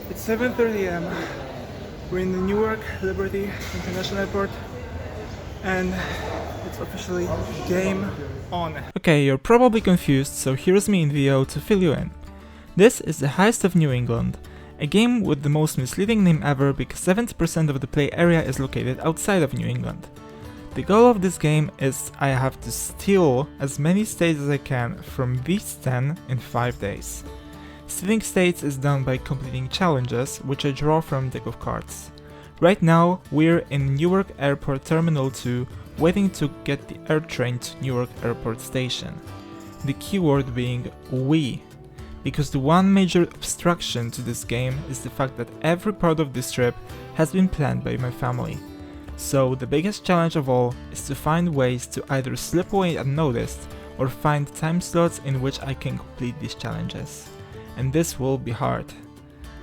It's 7:30 a.m. We're in the Newark Liberty International Airport and it's officially game on. Okay, you're probably confused, so here's me in video to fill you in. This is the Heist of New England, a game with the most misleading name ever because 70% of the play area is located outside of New England. The goal of this game is I have to steal as many states as I can from these 10 in 5 days. Stealing states is done by completing challenges, which I draw from a deck of cards. Right now, we're in Newark Airport Terminal 2, waiting to get the air train to Newark Airport Station. The keyword being we, because the one major obstruction to this game is the fact that every part of this trip has been planned by my family. So the biggest challenge of all is to find ways to either slip away unnoticed or find time slots in which I can complete these challenges. And this will be hard.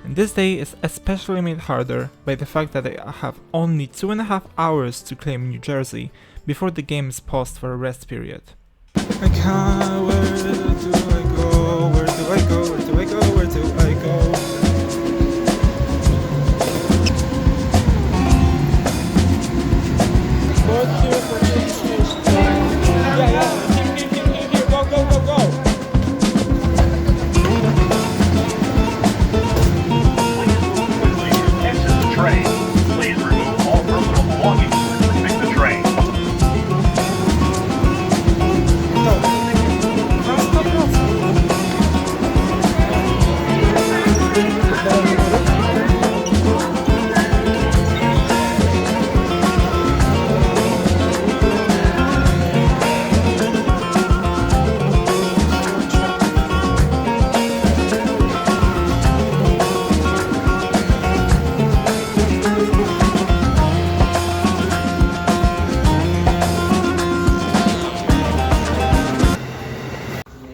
And this day is especially made harder by the fact that I have only 2.5 hours to claim New Jersey before the game is paused for a rest period. Where do I go? Where do I go? Where do I go? Where do I go? Here, go. Exit the train. Please remove all personal belongings and exit the train.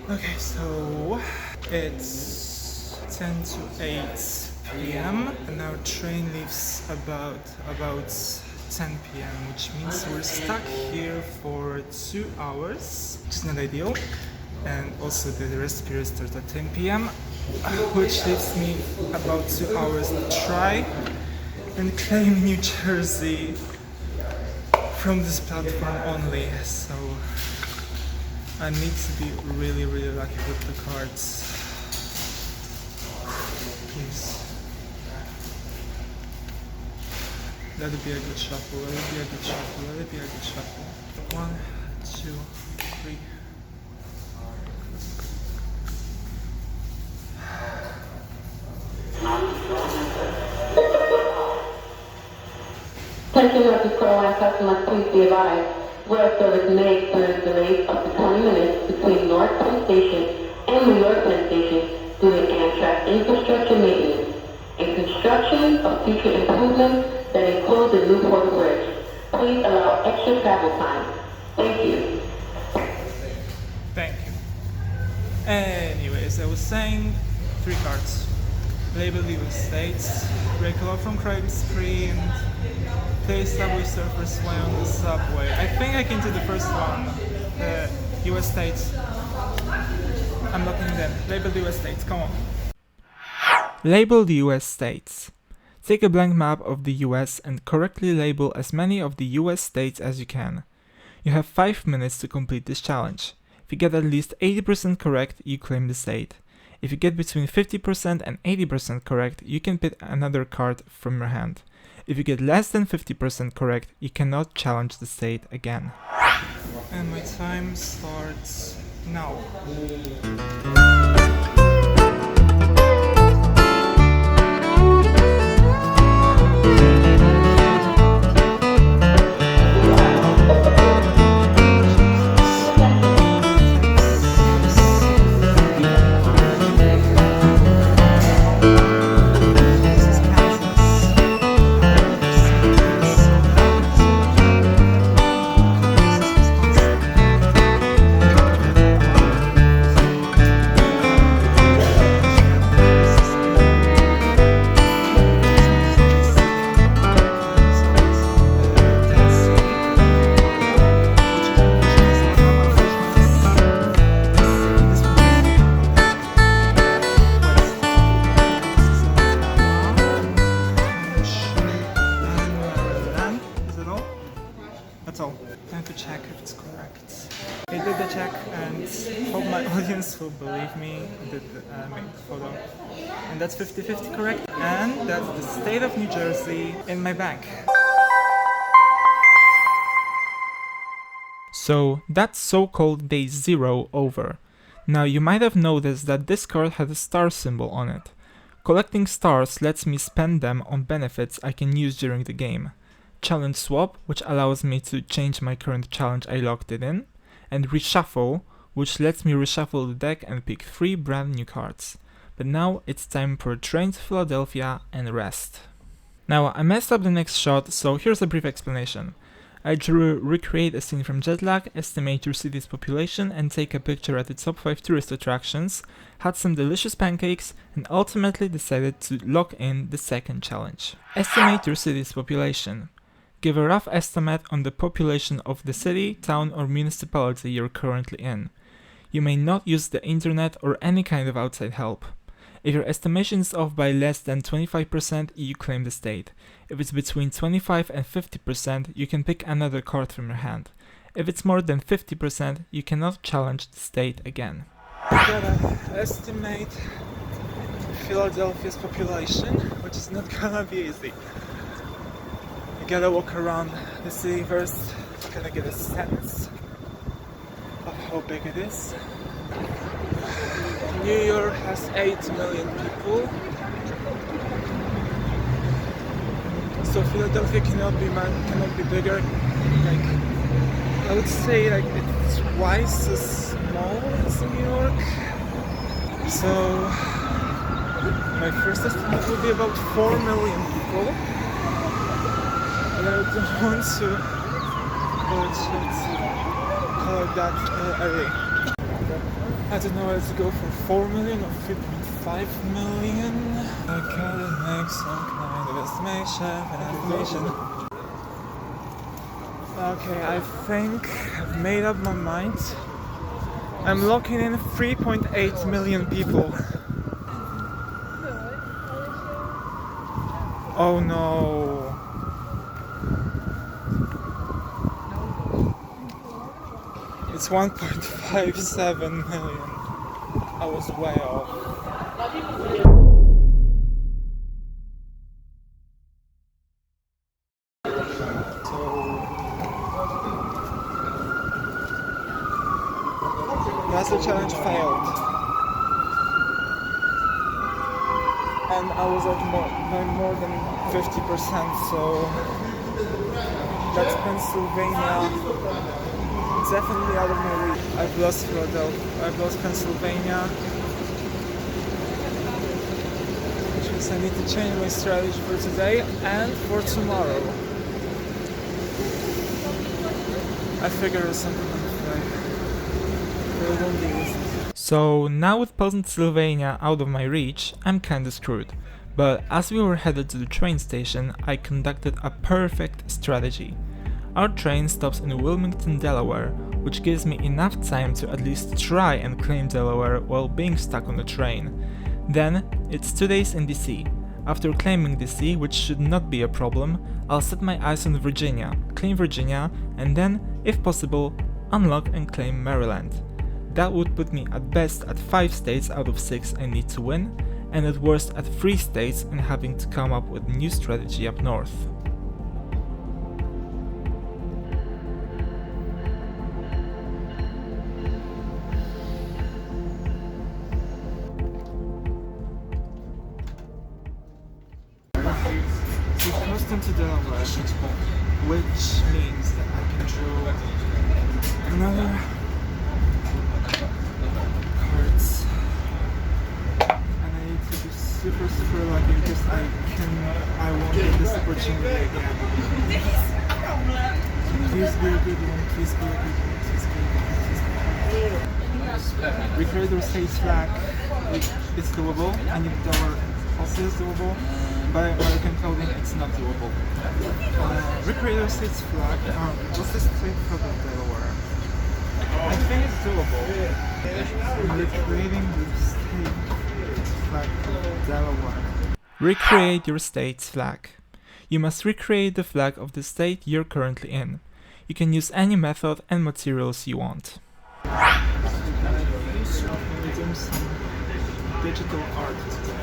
Okay, so it's 10 to 8 p.m. and our train leaves about 10 p.m. which means we're stuck here for 2 hours, which is not ideal. And also the rest period starts at 10 p.m. which leaves me about 2 hours to try and claim New Jersey from this platform only. So I need to be really lucky with the cards. Please. Let it be a good shuffle, let it be a good shuffle, let it be a good shuffle. 1, 2, 3. Attention North Carolina customers, please be advised. Rail service may experience delays up to 20 minutes between North Penn Station and New York Penn Station due to Amtrak infrastructure maintenance and construction of future improvements that include the Newport Bridge. Please allow extra travel time. Thank you. Thank you. Anyways, I was saying 3 cards. Label the US states, break a lot from crime spree, and play Subway Surfers way on the subway. I think I can do the first one, the US states. I'm locking them. Label the US states, come on. Label the US states. Take a blank map of the US and correctly label as many of the US states as you can. You have 5 minutes to complete this challenge. If you get at least 80% correct, you claim the state. If you get between 50% and 80% correct, you can pick another card from your hand. If you get less than 50% correct, you cannot challenge the state again. And my time starts now. going to check if it's correct. I did the check and hope my audience will believe me. I did make the photo. And that's 50-50 correct. And that's the state of New Jersey in my bank. So that's so-called day 0 over. Now you might have noticed that this card had a star symbol on it. Collecting stars lets me spend them on benefits I can use during the game. Challenge swap, which allows me to change my current challenge I logged it in, and reshuffle, which lets me reshuffle the deck and pick 3 brand new cards. But now it's time for a train to Philadelphia and rest. Now I messed up the next shot, so here's a brief explanation. I drew recreate a scene from Jetlag, estimate your city's population and take a picture at the top 5 tourist attractions, had some delicious pancakes and ultimately decided to lock in the second challenge. Estimate your city's population. Give a rough estimate on the population of the city, town or municipality you're currently in. You may not use the internet or any kind of outside help. If your estimation is off by less than 25%, you claim the state. If it's between 25 and 50%, you can pick another card from your hand. If it's more than 50%, you cannot challenge the state again. We gotta estimate Philadelphia's population, which is not gonna be easy. You gotta walk around the city first, you gotta get a sense of how big it is. New York has 8 million people, so Philadelphia cannot be bigger. Like, I would say like it's twice as small as New York. So my first estimate would be about 4 million people, and I don't want to call it that early. I don't know whether to go for 4 million or 3.5 million. I gotta make some kind of estimation. Okay, I think I've made up my mind. I'm locking in 3.8 million people. Oh no. It's 1.57 million. I was way off. So that's the challenge failed. And I was at more than 50%, so that's Pennsylvania. Definitely out of my reach. I've lost Philadelphia, I've lost Pennsylvania, which means I need to change my strategy for today and for tomorrow. I figured out something on the fly. It won't be easy. So now with Pennsylvania out of my reach, I'm kinda screwed. But as we were headed to the train station, I conducted a perfect strategy. Our train stops in Wilmington, Delaware, which gives me enough time to at least try and claim Delaware while being stuck on the train. Then, it's 2 days in DC. After claiming DC, which should not be a problem, I'll set my eyes on Virginia, claim Virginia, and then, if possible, unlock and claim Maryland. That would put me at best at 5 states out of 6 I need to win, and at worst at 3 states and having to come up with a new strategy up north. We crossed into Delaware, which means that I can draw another cards, and I need to be super lucky because I won't get this opportunity again. Please be a good one, please be a good one, please be a good one, please be a good one. Recreate the state's flag, it's doable. I need Delaware also is doable. By American clothing, it's not doable. Recreate the state's flag. What's the state flag of Delaware? I think it's doable. Recreating the state flag of Delaware. Recreate your state's flag. You must recreate the flag of the state you're currently in. You can use any method and materials you want. Doing some digital art today.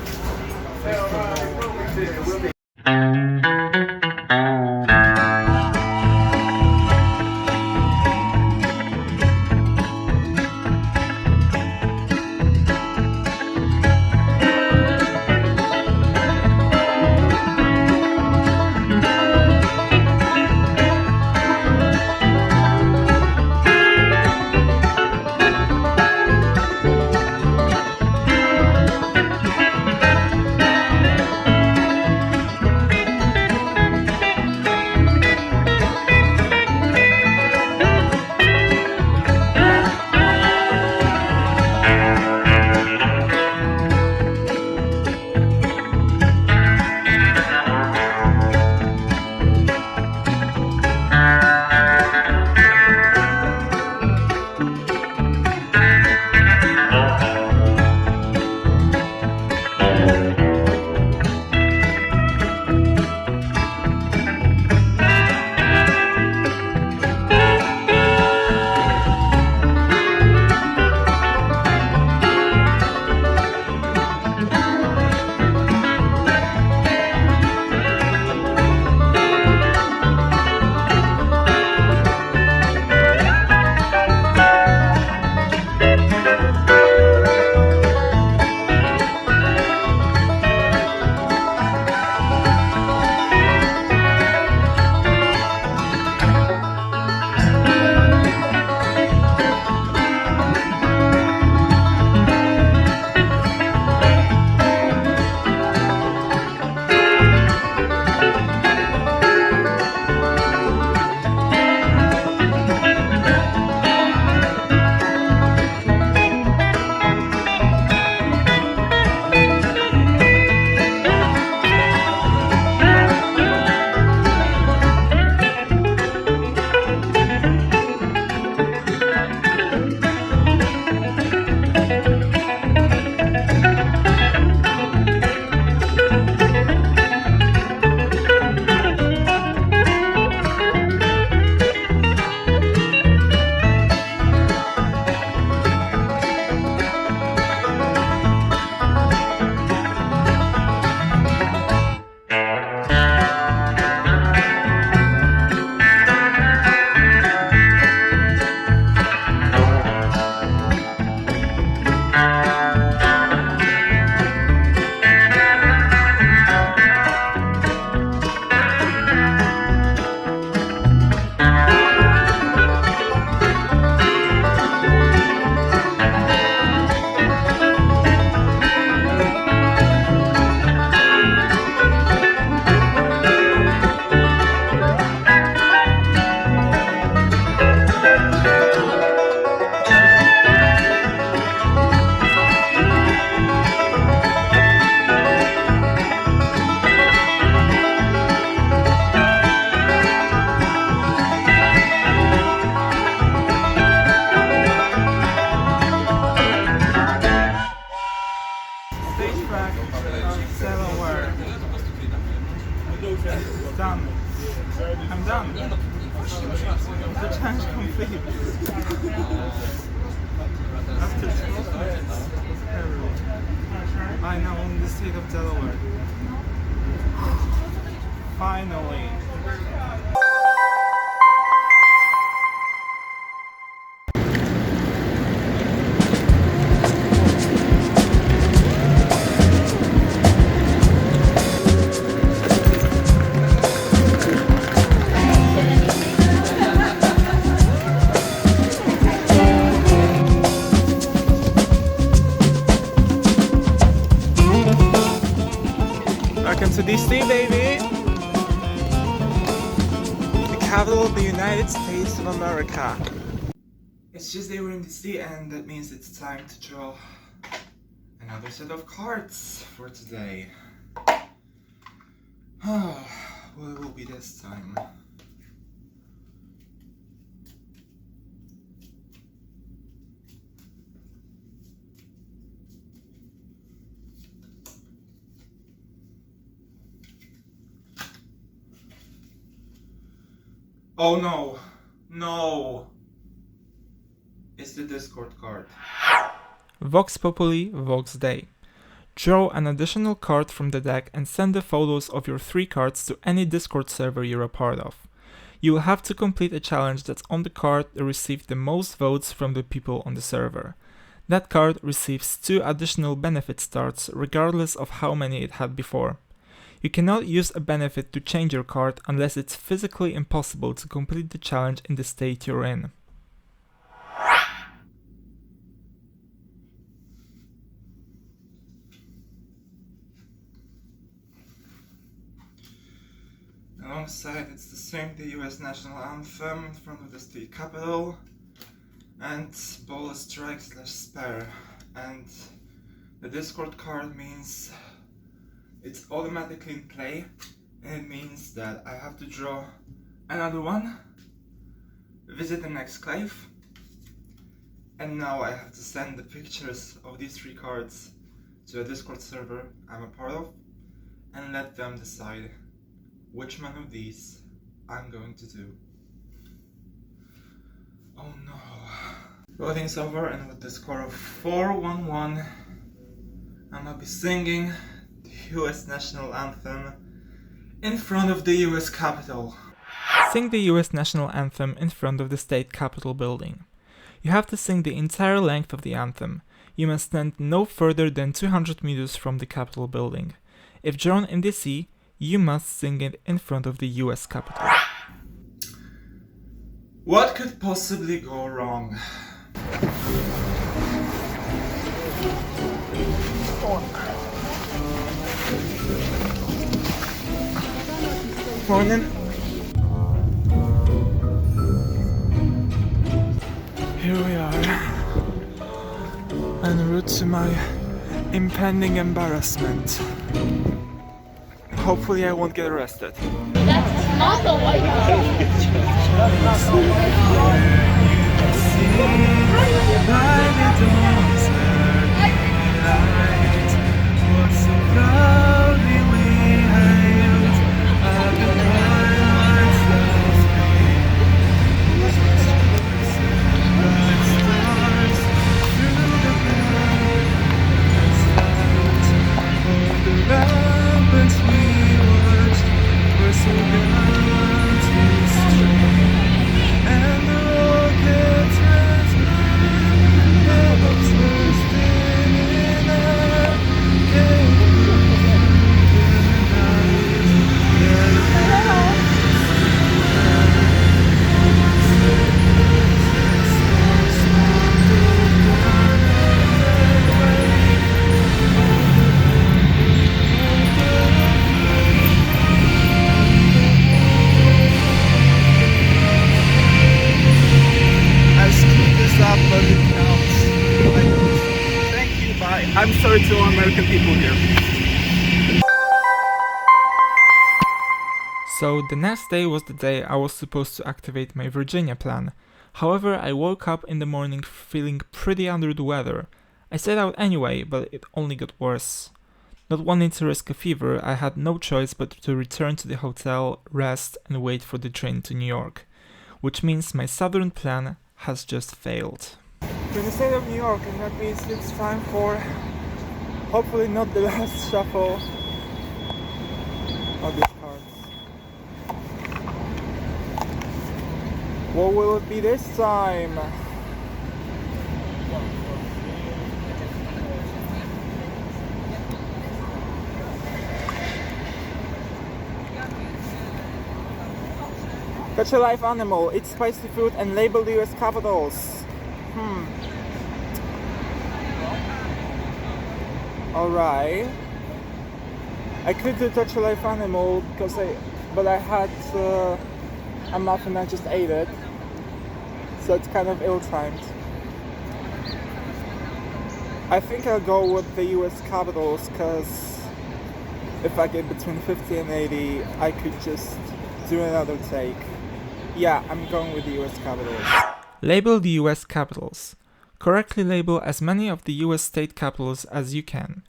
Delaware. Done. I'm done. The challenge complete. After 12 minutes. I now own the state of Delaware. Finally. Welcome to DC, baby! The capital of the United States of America. It's Tuesday, we're in DC, and that means it's time to draw another set of cards for today. Oh, what it will be this time? Oh no, No! It's the Discord card. Vox Populi, Vox Dei. Draw an additional card from the deck and send the photos of your 3 cards to any Discord server you're a part of. You will have to complete a challenge that's on the card that received the most votes from the people on the server. That card receives 2 additional benefit starts regardless of how many it had before. You cannot use a benefit to change your card unless it's physically impossible to complete the challenge in the state you're in. Alongside, it's to sing the US national anthem in front of the state capitol, and ball strike / spare. And the Discord card means it's automatically in play, and it means that I have to draw another one, visit the next clave, and now I have to send the pictures of these 3 cards to a Discord server I'm a part of, and let them decide which one of these I'm going to do. Oh no. Voting's over, and with the score of 4-1-1, I'm gonna be singing the US national anthem in front of the US Capitol. Sing the US national anthem in front of the state capitol building. You have to sing the entire length of the anthem. You must stand no further than 200 meters from the capitol building. If drawn in the sea, you must sing it in front of the US Capitol. What could possibly go wrong? Morning. Here we are, en route to my impending embarrassment. Hopefully I won't get arrested. That's not the White I'm sorry to all American people here. So the next day was the day I was supposed to activate my Virginia plan. However, I woke up in the morning feeling pretty under the weather. I set out anyway, but it only got worse. Not wanting to risk a fever, I had no choice but to return to the hotel, rest, and wait for the train to New York. Which means my southern plan has just failed. We're in the state of New York, and that means it's time for hopefully not the last shuffle of these cards. What will it be this time? Catch a live animal, eat spicy food, and label the US capitals. Alright. I could do touch a live animal but I had a muffin, I just ate it. So it's kind of ill-timed. I think I'll go with the US capitals, because if I get between 50 and 80, I could just do another take. Yeah, I'm going with the US capitals. Label the US capitals. Correctly label as many of the US state capitals as you can.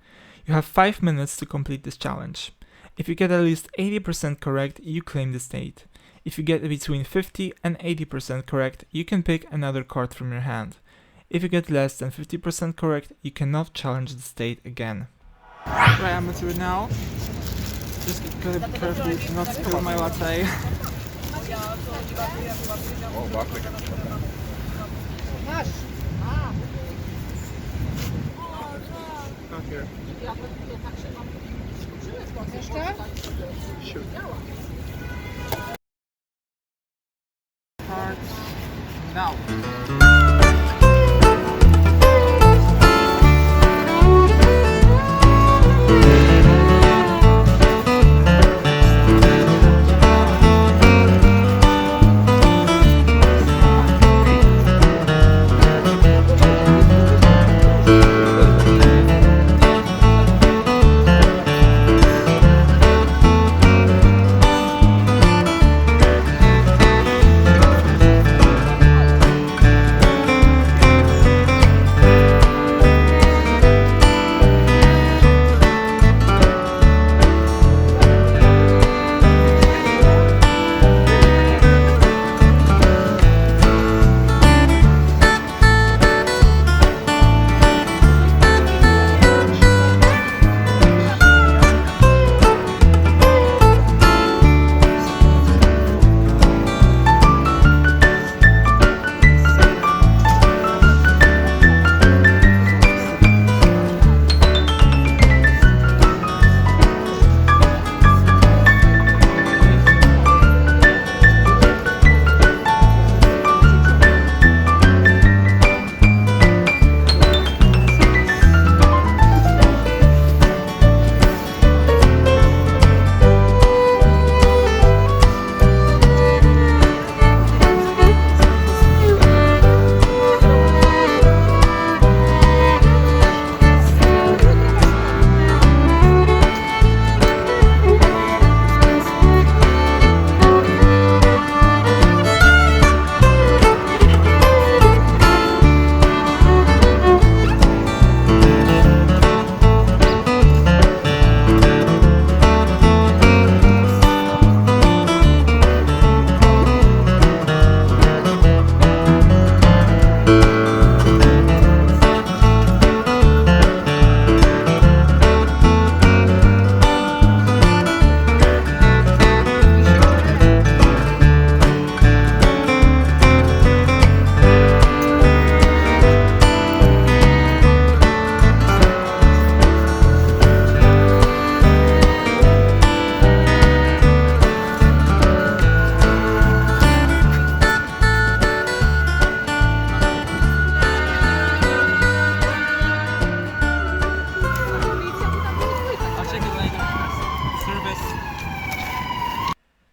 You have 5 minutes to complete this challenge. If you get at least 80% correct, you claim the state. If you get between 50 and 80% correct, you can pick another card from your hand. If you get less than 50% correct, you cannot challenge the state again. Right, I'm gonna do it now. Just gotta be careful to not spill my latte. Not here. Shoot. Cards now.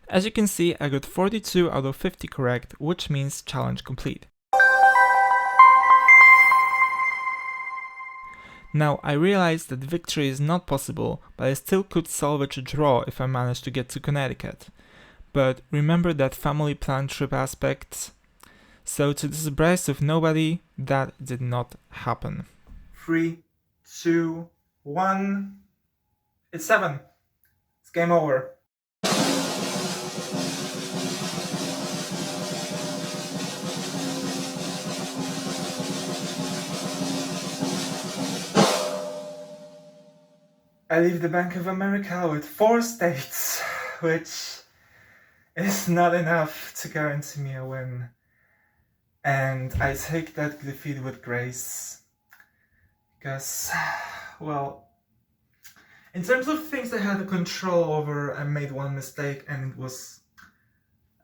As you can see, I got 42 out of 50 correct, which means challenge complete. Now I realized that victory is not possible, but I still could salvage a draw if I managed to get to Connecticut. But remember that family plan trip aspect? So to the surprise of nobody, that did not happen. 3, 2, 1. It's 7. It's game over. I leave the Bank of America with 4 states, which is not enough to guarantee me a win. And I take that defeat with grace. Because, well, in terms of things I had control over, I made one mistake and it was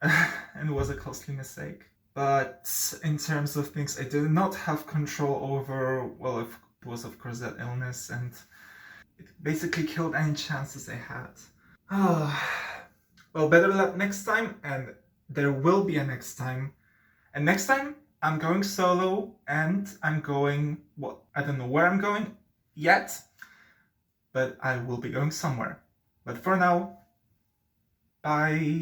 a costly mistake. But in terms of things I did not have control over, well, it was of course that illness, and it basically killed any chances I had. Well, better luck next time, and there will be a next time. And next time, I'm going solo, and I'm going, well, I don't know where I'm going yet, but I will be going somewhere. But for now, bye!